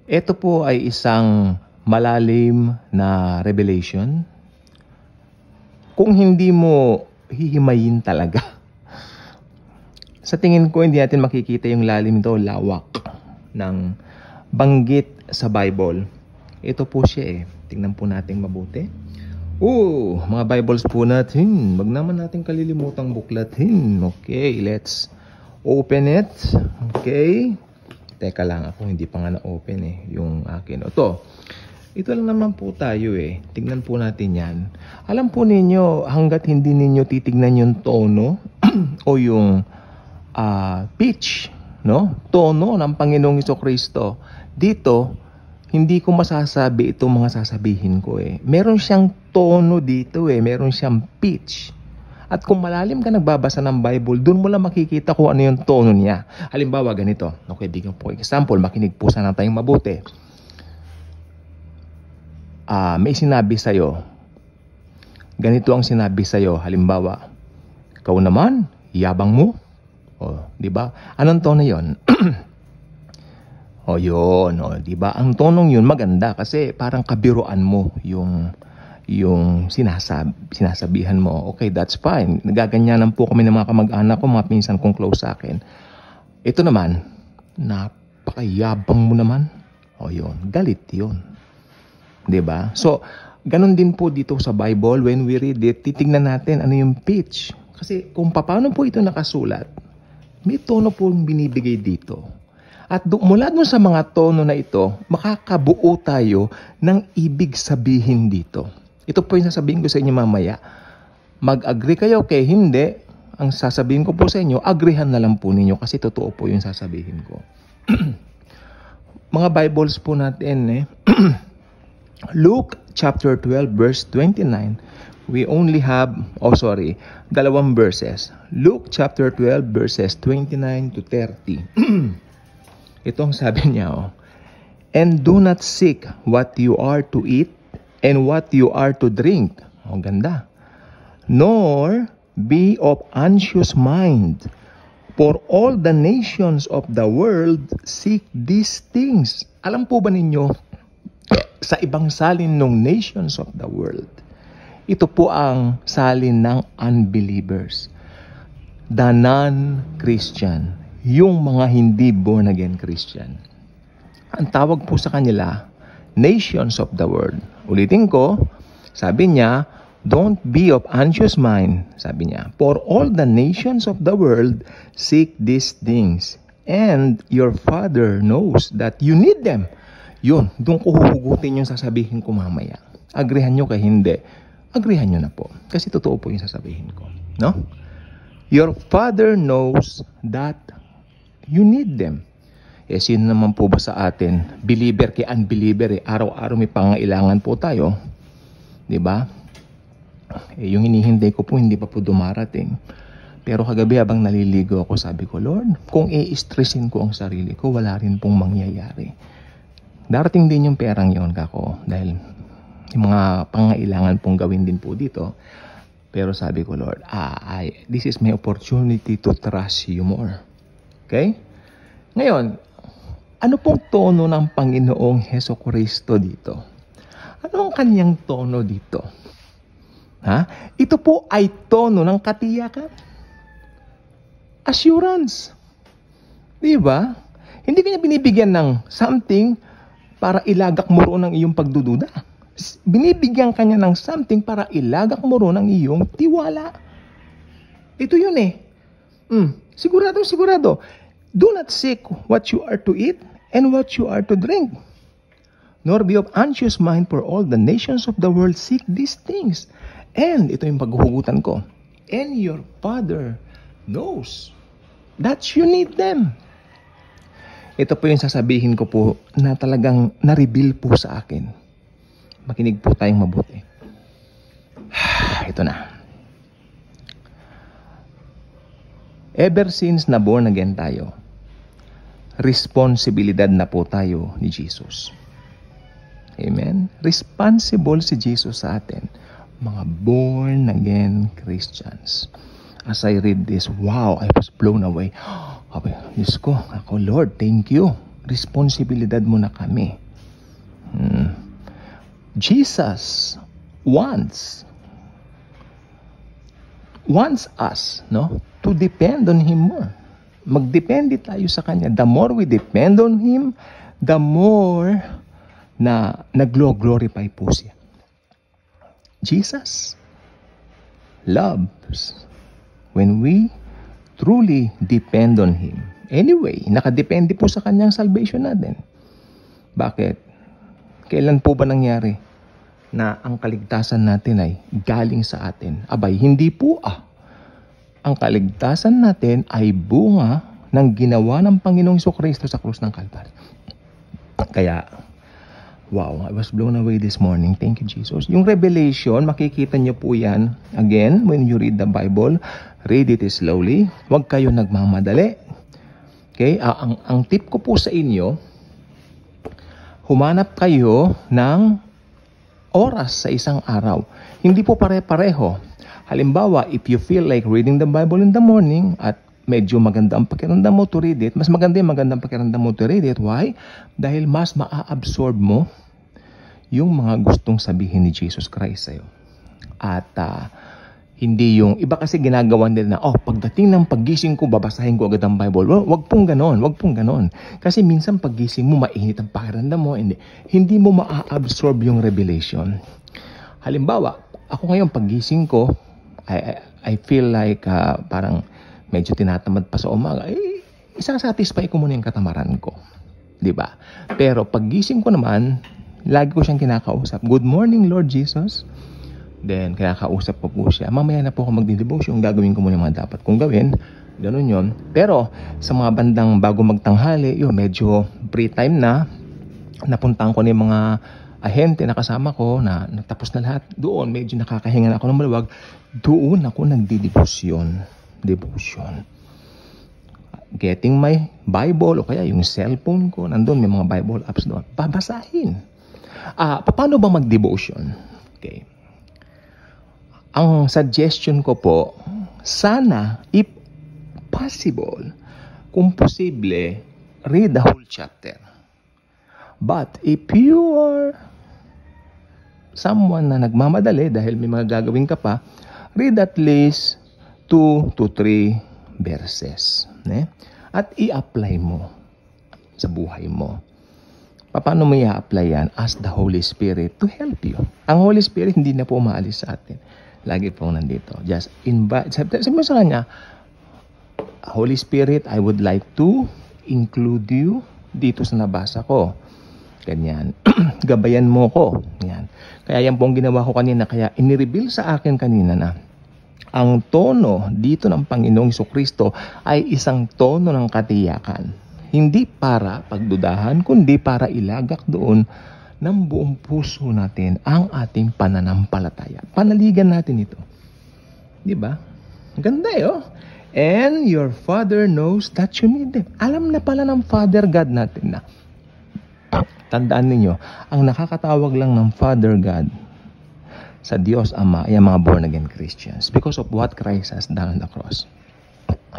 Ito po ay isang malalim na revelation. Kung hindi mo hihimayin talaga, sa tingin ko hindi natin makikita yung lalim ito, lawak ng banggit sa Bible. Ito po siya Tingnan po natin mabuti. Mga Bibles po natin. Wag naman natin kalilimutang buklatin. Okay, let's open it. Okay. Teka lang, ako hindi pa nga na-open yung akin. Ito lang naman po tayo Tignan po natin yan. Alam po ninyo, hanggat hindi ninyo titignan yung tono o yung pitch, no? Tono ng Panginoong Jesucristo. Dito, hindi ko masasabi itong mga sasabihin ko Meron siyang tono dito meron siyang pitch. At kung malalim ka nagbabasa ng Bible, doon mo lang makikita kung ano yung tono niya. Halimbawa, ganito. Okay, bigyan po example. Makinig po sana tayong mabuti. May sinabi sa'yo. Ganito ang sinabi sa'yo. Halimbawa, ikaw naman, yabang mo. Di ba? Anong tono yon? Yun. Di ba? Ang tonong yun maganda kasi parang kabiruan mo yung sinasabihan mo. Okay, that's fine. Nagaganyanan po kami ng mga kamag-anak ko, mga pinsan kong close sa akin. Ito naman, napakayabang mo naman. Yun. Galit yun. Diba? So, ganun din po dito sa Bible. When we read it, titignan natin ano yung pitch. Kasi kung paano po ito nakasulat, may tono po yung binibigay dito. At mula dun sa mga tono na ito, makakabuo tayo ng ibig sabihin dito. Ito po yung sasabihin ko sa inyo mamaya. Mag-agree kayo kay hindi. Ang sasabihin ko po sa inyo, agreehan na lang po ninyo kasi totoo po yung sasabihin ko. Mga Bibles po natin Luke chapter 12 verse 29. We only have, dalawang verses. Luke chapter 12 verses 29 to 30. Ito ang sabi niya And do not seek what you are to eat and what you are to drink. Ganda. Nor be of anxious mind. For all the nations of the world seek these things. Alam po ba ninyo, sa ibang salin ng nations of the world, ito po ang salin ng unbelievers. The non-Christian. Yung mga hindi born-again Christian. Ang tawag po sa kanila, nations of the world. Ulitin ko, sabi niya, don't be of anxious mind, sabi niya. For all the nations of the world seek these things, and your Father knows that you need them. Yun, doon ko huhugutin yung sasabihin ko mamaya. Agreehan nyo kay hindi. Agreehan nyo na po. Kasi totoo po yung sasabihin ko. No? Your Father knows that you need them. Sino naman po ba sa atin? Believer kay unbeliever Araw-araw may pangailangan po tayo. Diba? Yung hinihintay ko po, hindi pa po dumarating. Pero kagabi habang naliligo ako, sabi ko, Lord, kung i-stressin ko ang sarili ko, wala rin pong mangyayari. Darating din yung perang yon kako. Dahil yung mga pangailangan pong gawin din po dito. Pero sabi ko, Lord, this is my opportunity to trust you more. Okay? Ngayon, ano pong tono ng Panginoong Hesukristo dito? Ano ang kanyang tono dito? Ito po ay tono ng katiyakan. Assurance. Di ba? Hindi kanya binibigyan ng something para ilagak mo roon ang iyong pagdududa. Binibigyan kanya ng something para ilagak mo roon ang iyong tiwala. Ito yun Sigurado. Do not seek what you are to eat and what you are to drink. Nor be of anxious mind, for all the nations of the world seek these things. And, ito yung paghuhugutan ko. And your Father knows that you need them. Ito po yung sasabihin ko po na talagang na-reveal po sa akin. Makinig po tayong mabuti. Ito na. Ever since na born again tayo, responsibilidad na po tayo ni Jesus. Amen? Responsible si Jesus sa atin, mga born again Christians. As I read this, wow, I was blown away. Diyos ko, ako Lord, thank you. responsibilidad mo na kami. Jesus wants us, no, to depend on Him more. Magdepende tayo sa Kanya. The more we depend on Him, the more na nag-glorify po siya. Jesus loves when we truly depend on Him. Anyway, nakadepende po sa Kanyang salvation natin. Bakit? Kailan po ba nangyari na ang kaligtasan natin ay galing sa atin? Abay, hindi po Ang kaligtasan natin ay bunga ng ginawa ng Panginoong Jesucristo sa krus ng Kalbaryo. Kaya, wow, I was blown away this morning. Thank you, Jesus. Yung Revelation, makikita niyo po yan. Again, when you read the Bible, read it slowly. Huwag kayo nagmamadali. Okay? Ang tip ko po sa inyo, humanap kayo ng oras sa isang araw. Hindi po pare-pareho. Halimbawa, if you feel like reading the Bible in the morning at medyo maganda ang pakiramdam mo to read it, mas maganda yung magandang pakiramdam mo to read it. Why? Dahil mas maa-absorb mo yung mga gustong sabihin ni Jesus Christ sa'yo. At hindi yung, iba kasi ginagawa nila na, pagdating ng paggising ko, babasahin ko agad ang Bible. Wag pong ganon. Kasi minsan paggising mo, mainit ang pakiramdam mo, hindi mo maa-absorb yung revelation. Halimbawa, ako ngayon paggising ko, I feel like parang medyo tinatamad pa sa umaga. Isasatisfy ko muna yung katamaran ko. Diba? Pero paggising ko naman, lagi ko siyang kinakausap. Good morning, Lord Jesus. Then, kinakausap ko po siya. Mamaya na po ako magdi-devotion. Gagawin ko muna yung mga dapat kong gawin. Ganun yun. Pero, sa mga bandang bago magtanghali, medyo free time na. Napuntahan ko na yung mga ahente na kasama ko na natapos na lahat. Doon, medyo nakakahinga na ako ng maluwag. Doon ako nagdi-devotion. Devotion. Getting my Bible o kaya yung cellphone ko, nandun may mga Bible apps doon. Babasahin. Paano ba mag-devotion? Okay. Ang suggestion ko po, sana, if possible, kung posible, read the whole chapter. But if you are someone na nagmamadali dahil may mga gagawin ka pa, read at least 2 to 3 verses. At i-apply mo sa buhay mo. Paano mo i-apply yan? Ask the Holy Spirit to help you. Ang Holy Spirit hindi na po maalis sa atin. Lagi pong nandito. Just invite. Sabi mo sa Kanya, Holy Spirit, I would like to include you dito sa nabasa ko. Ganyan. Gabayan mo ko. Yan. Kaya yan pong ginawa ko kanina. Kaya inireveal sa akin kanina na ang tono dito ng Panginoong Jesucristo ay isang tono ng katiyakan. Hindi para pagdudahan, kundi para ilagak doon ng buong puso natin ang ating pananampalataya. Panaligan natin ito. Di ba? Ganda And your Father knows that you need them. Alam na pala ng Father God natin na. Tandaan ninyo, ang nakakatawag lang ng Father God sa Diyos Ama ay ang mga born-again Christians because of what Christ has done on the cross.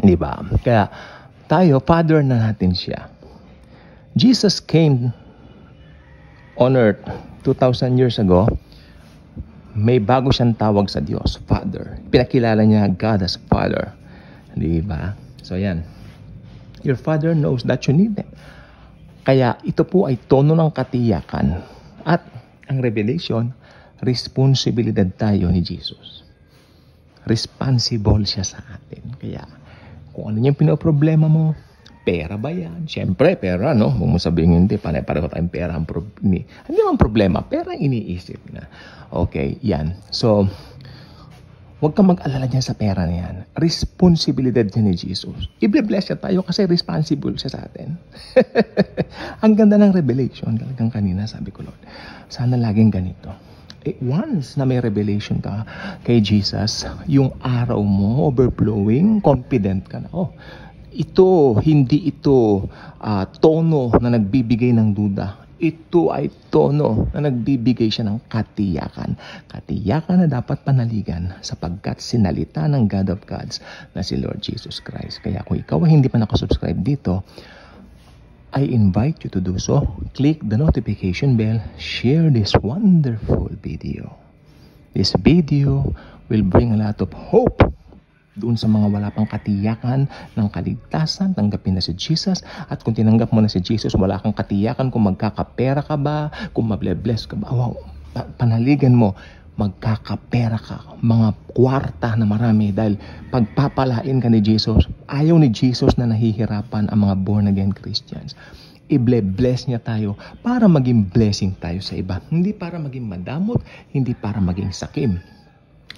Di ba? Kaya tayo, Father na natin siya. Jesus came on earth 2,000 years ago. May bago siyang tawag sa Diyos, Father. Pinakilala niya God as Father. Di ba? So yan. Your Father knows that you need them. Kaya ito po ay tono ng katiyakan. At ang revelation, responsibilidad tayo ni Jesus. Responsible siya sa atin. Kaya, kung ano yung pinoproblema mo, pera ba yan? Siyempre, pera, no? Huwag mo sabihin hindi, pareho tayong pera. Hindi naman problema, pera ang iniisip na. Okay, yan. So, huwag kang mag-alala niya sa pera na yan. Responsibilidad niya ni Jesus. I-bless siya tayo kasi responsible siya sa atin. Ang ganda ng revelation. Talagang kanina sabi ko, Lord, sana laging ganito. Once na may revelation ka kay Jesus, yung araw mo, overflowing, confident ka na. Hindi ito tono na nagbibigay ng duda. Ito ay tono na nagbibigay siya ng katiyakan. Katiyakan na dapat panaligan sapagkat sinalita ng God of Gods na si Lord Jesus Christ. Kaya kung ikaw ay hindi pa nakasubscribe dito, I invite you to do so. Click the notification bell. Share this wonderful video. This video will bring a lot of hope doon sa mga wala pang katiyakan ng kaligtasan. Tanggapin na si Jesus. At kung tinanggap mo na si Jesus, wala kang katiyakan kung magkakapera ka ba, kung mable-bless ka ba. Wow, panaligan mo, magkakapera ka, mga kwarta na marami dahil pagpapalain ka ni Jesus. Ayaw ni Jesus na nahihirapan ang mga born-again Christians. I-bless niya tayo para maging blessing tayo sa iba. Hindi para maging madamot, hindi para maging sakim.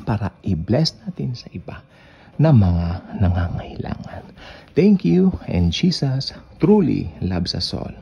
Para i-bless natin sa iba na mga nangangailangan. Thank you, and Jesus truly loves us all.